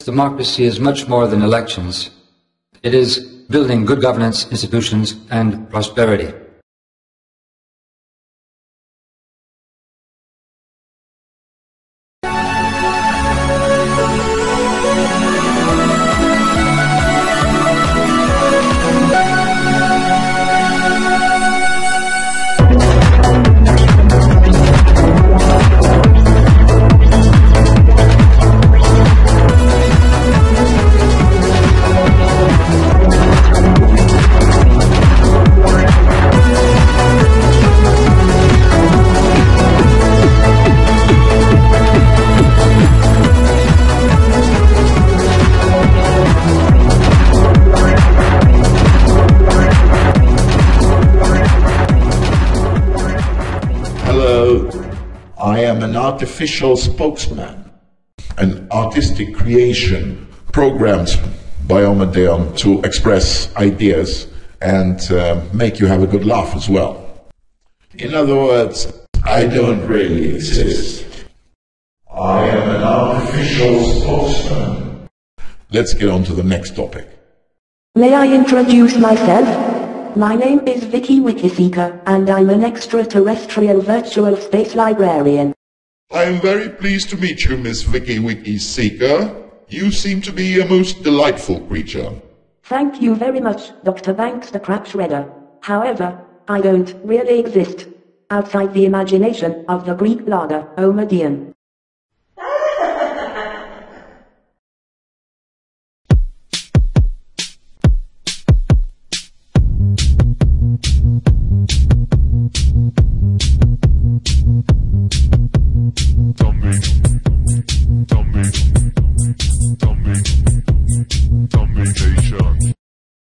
Democracy is much more than elections. It is building good governance, institutions, and prosperity. I am an artificial spokesman, an artistic creation programmed by Omedeon to express ideas and make you have a good laugh as well. In other words, I don't really exist. I am an artificial spokesman. Let's get on to the next topic. May I introduce myself? My name is Vicky Wikiseeker, and I'm an extraterrestrial virtual space librarian. I am very pleased to meet you, Miss Vicky Wikiseeker. You seem to be a most delightful creature. Thank you very much, Dr. Banks the Crap Shredder. However, I don't really exist outside the imagination of the Greek blogger Omedeon.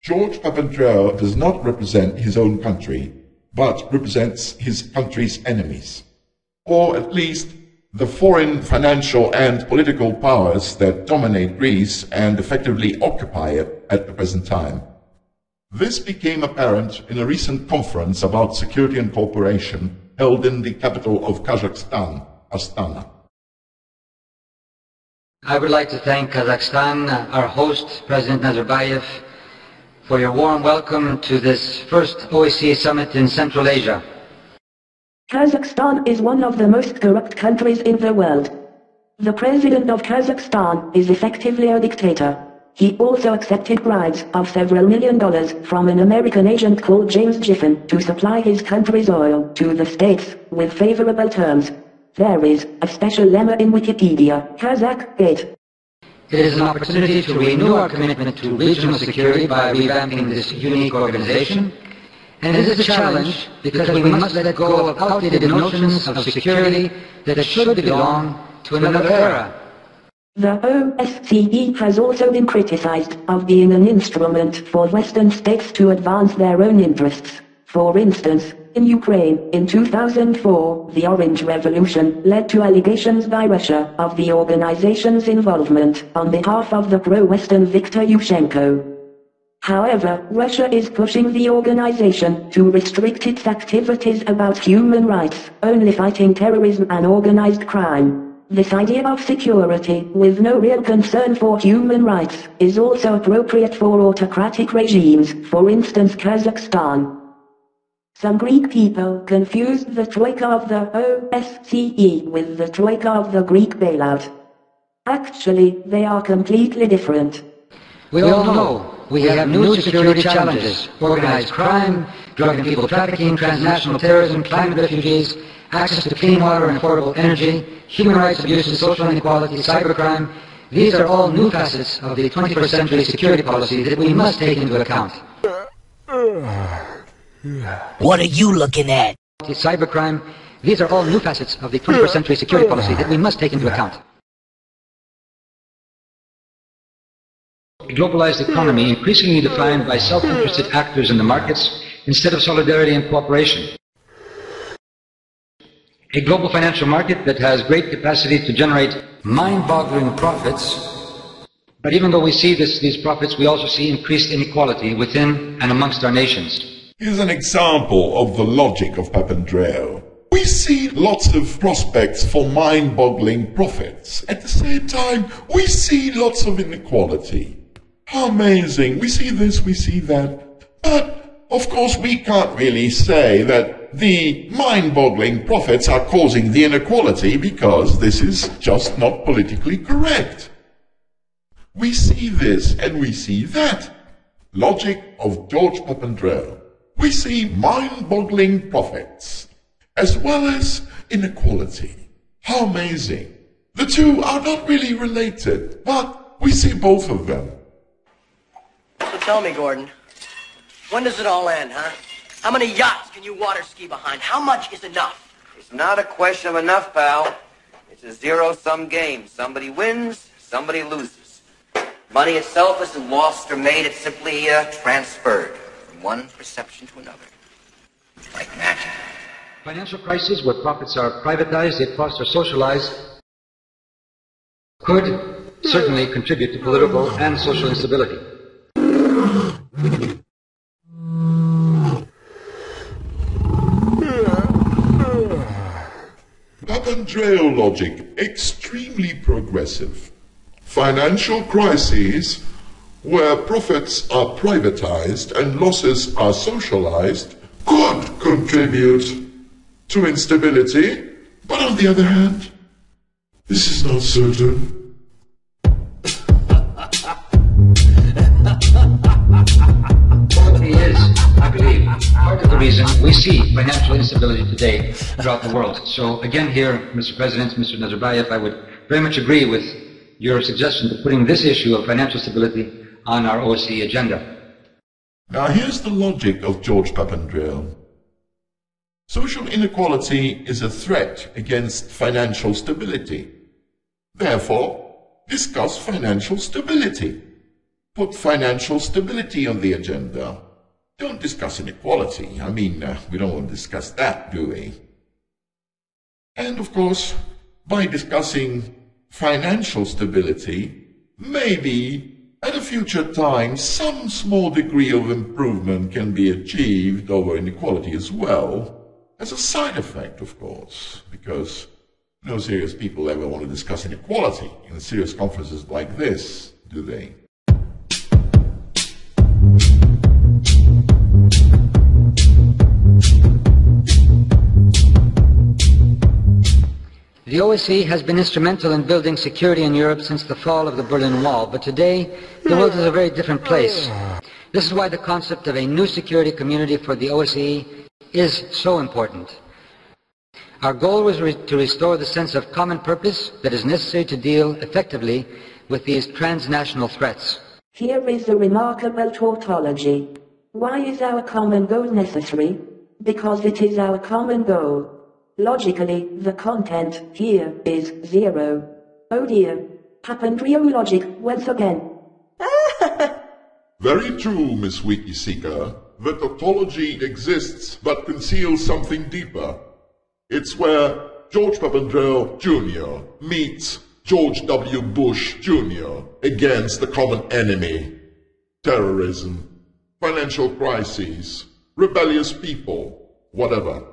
George Papandreu does not represent his own country, but represents his country's enemies, or at least the foreign financial and political powers that dominate Greece and effectively occupy it at the present time. This became apparent in a recent conference about security and cooperation held in the capital of Kazakhstan, Astana. I would like to thank Kazakhstan, our host, President Nazarbayev, for your warm welcome to this first OSCE summit in Central Asia. Kazakhstan is one of the most corrupt countries in the world. The president of Kazakhstan is effectively a dictator. He also accepted bribes of several $1 million from an American agent called James Giffen to supply his country's oil to the states with favorable terms. There is a special lemma in Wikipedia, Kazakh Gate. It is an opportunity to renew our commitment to regional security by revamping this unique organization, and it is a challenge because we must let go of outdated notions of security that should belong to another era. The OSCE has also been criticized of being an instrument for Western states to advance their own interests. For instance, in Ukraine, in 2004, the Orange Revolution led to allegations by Russia of the organization's involvement on behalf of the pro-Western Viktor Yushchenko. However, Russia is pushing the organization to restrict its activities about human rights, only fighting terrorism and organized crime. This idea of security, with no real concern for human rights, is also appropriate for autocratic regimes, for instance Kazakhstan. Some Greek people confused the Troika of the OSCE with the Troika of the Greek bailout. Actually, they are completely different. We all know we have new security challenges: organized crime, drug and people trafficking, transnational terrorism, climate refugees, access to clean water and affordable energy, human rights abuses, social inequality, cybercrime. These are all new facets of the 21st century security policy that we must take into account. What are you looking at? Cybercrime. These are all new facets of the 21st century security policy that we must take into account. A globalized economy increasingly defined by self-interested actors in the markets instead of solidarity and cooperation. A global financial market that has great capacity to generate mind-boggling profits. But even though we see these profits, we also see increased inequality within and amongst our nations. Here's an example of the logic of Papandreu. we see lots of prospects for mind-boggling profits. At the same time, we see lots of inequality. How amazing. We see this, we see that. But, of course, we can't really say that the mind-boggling profits are causing the inequality because this is just not politically correct. We see this and we see that. Logic of George Papandreou. We see mind-boggling profits as well as inequality. How amazing. The two are not really related, but we see both of them. So tell me, Gordon, when does it all end, huh? How many yachts can you water ski behind? How much is enough? It's not a question of enough, pal. It's a zero-sum game. Somebody wins, somebody loses. Money itself isn't lost or made. It's simply transferred from one perception to another. Like magic. Financial crises where profits are privatized yet costs are socialized could certainly contribute to political and social instability. Papandreou logic, extremely progressive. Financial crises where profits are privatized and losses are socialized could contribute to instability, but on the other hand, this is not certain. Quality is, I believe, part of the reason we see financial instability today throughout the world. So again here, Mr. President, Mr. Nazarbayev, I would very much agree with your suggestion of putting this issue of financial stability on our OSCE agenda. Now here's the logic of George Papandreou. Social inequality is a threat against financial stability. Therefore, discuss financial stability. Put financial stability on the agenda. Don't discuss inequality. I mean, we don't want to discuss that, do we? And of course, by discussing financial stability, maybe at a future time some small degree of improvement can be achieved over inequality as well. As a side effect, of course, because no serious people ever want to discuss inequality in serious conferences like this, do they? The OSCE has been instrumental in building security in Europe since the fall of the Berlin Wall, but today the world is a very different place. This is why the concept of a new security community for the OSCE is so important. Our goal was to restore the sense of common purpose that is necessary to deal effectively with these transnational threats. Here is a remarkable tautology. Why is our common goal necessary? Because it is our common goal. Logically, the content here is zero. Oh dear. Papandreou logic once again. Very true, Miss Wikiseeker. The tautology exists but conceals something deeper. It's where George Papandreou Jr. meets George W. Bush Jr. against the common enemy. Terrorism, financial crises, rebellious people, whatever.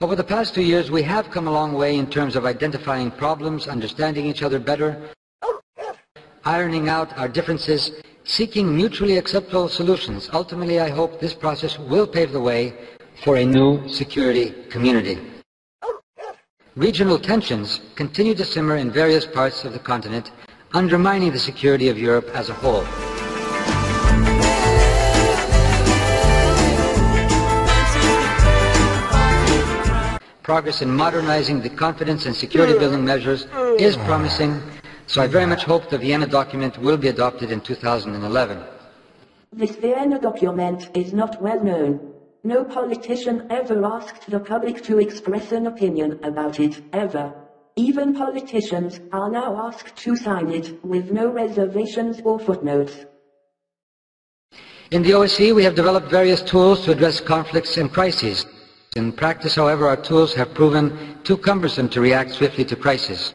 Over the past 2 years, we have come a long way in terms of identifying problems, understanding each other better, ironing out our differences, seeking mutually acceptable solutions. Ultimately, I hope this process will pave the way for a new security community. Regional tensions continue to simmer in various parts of the continent, undermining the security of Europe as a whole. Progress in modernizing the confidence and security building measures is promising, so I very much hope the Vienna document will be adopted in 2011. This Vienna document is not well known. No politician ever asked the public to express an opinion about it, ever. Even politicians are now asked to sign it with no reservations or footnotes. In the OSCE, we have developed various tools to address conflicts and crises. In practice, however, our tools have proven too cumbersome to react swiftly to crises.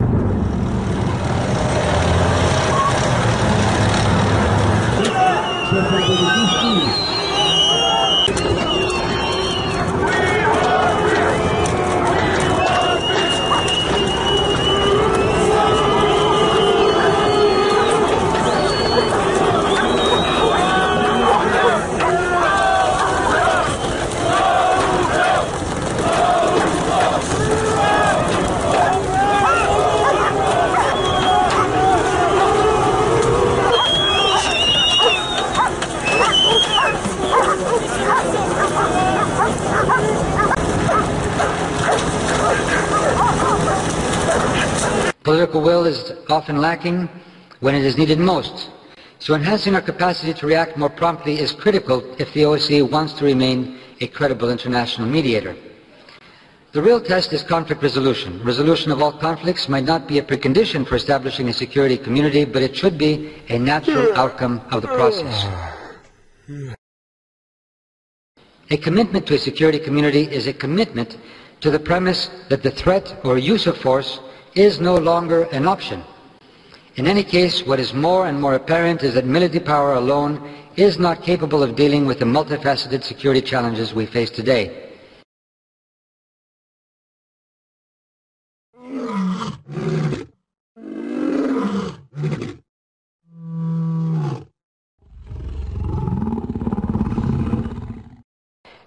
Political will is often lacking when it is needed most. So enhancing our capacity to react more promptly is critical if the OSCE wants to remain a credible international mediator. The real test is conflict resolution. Resolution of all conflicts might not be a precondition for establishing a security community, but it should be a natural outcome of the process. A commitment to a security community is a commitment to the premise that the threat or use of force is no longer an option. In any case, what is more and more apparent is that military power alone is not capable of dealing with the multifaceted security challenges we face today.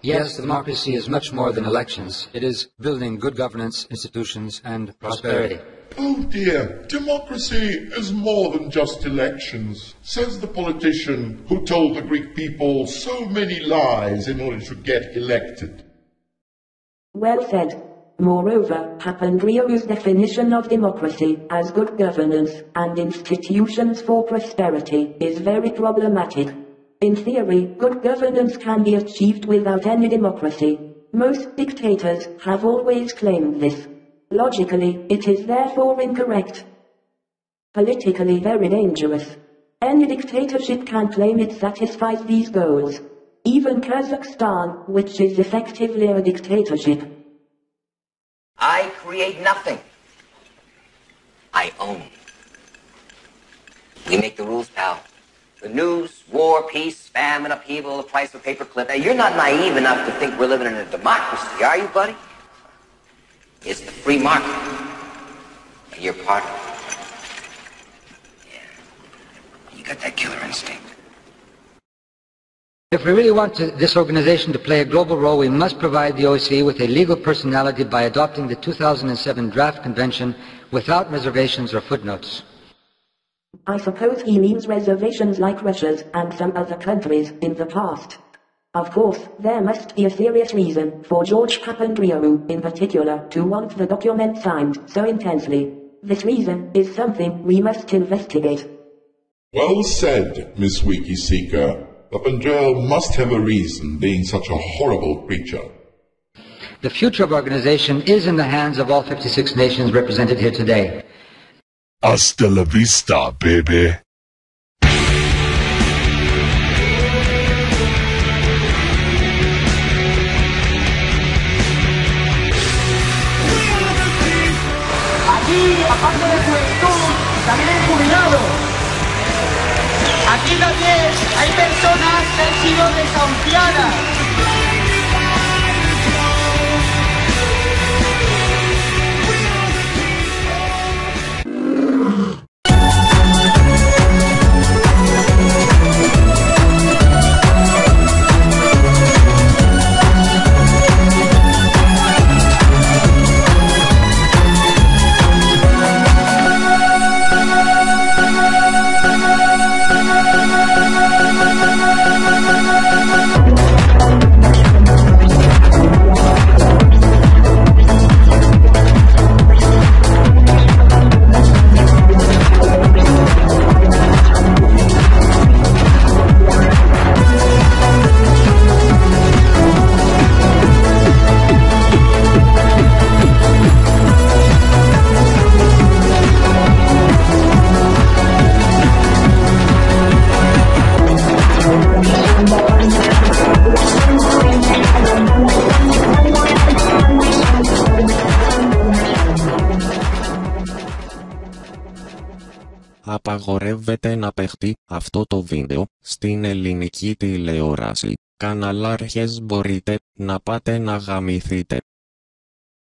Yes, democracy is much more than elections. It is building good governance, institutions, and prosperity. Oh dear, democracy is more than just elections, says the politician who told the Greek people so many lies in order to get elected. Well said. Moreover, Papandreou's definition of democracy as good governance and institutions for prosperity is very problematic. In theory, good governance can be achieved without any democracy. Most dictators have always claimed this. Logically, it is therefore incorrect. Politically very dangerous. Any dictatorship can claim it satisfies these goals. Even Kazakhstan, which is effectively a dictatorship. I create nothing. I own. We make the rules, pal. The news, war, peace, famine, upheaval, the price of a paperclip. Now, you're not naive enough to think we're living in a democracy, are you, buddy? It's the free market. And you're part of it. Yeah. You got that killer instinct. If we really want this organization to play a global role, we must provide the OSCE with a legal personality by adopting the 2007 Draft Convention without reservations or footnotes. I suppose he means reservations like Russia's and some other countries in the past. Of course, there must be a serious reason for George Papandreou in particular to want the document signed so intensely. This reason is something we must investigate. Well said, Miss Wiki Seeker. Papandreou must have a reason, being such a horrible creature. The future of our organization is in the hands of all 56 nations represented here today. Hasta la vista, baby. Aquí, aparte de juventud, también hay jubilados. Aquí también hay personas que han sido desahuciadas. Απαγορεύεται να παιχτεί αυτό το βίντεο στην ελληνική τηλεόραση. Καναλάρχες μπορείτε να πάτε να γαμηθείτε.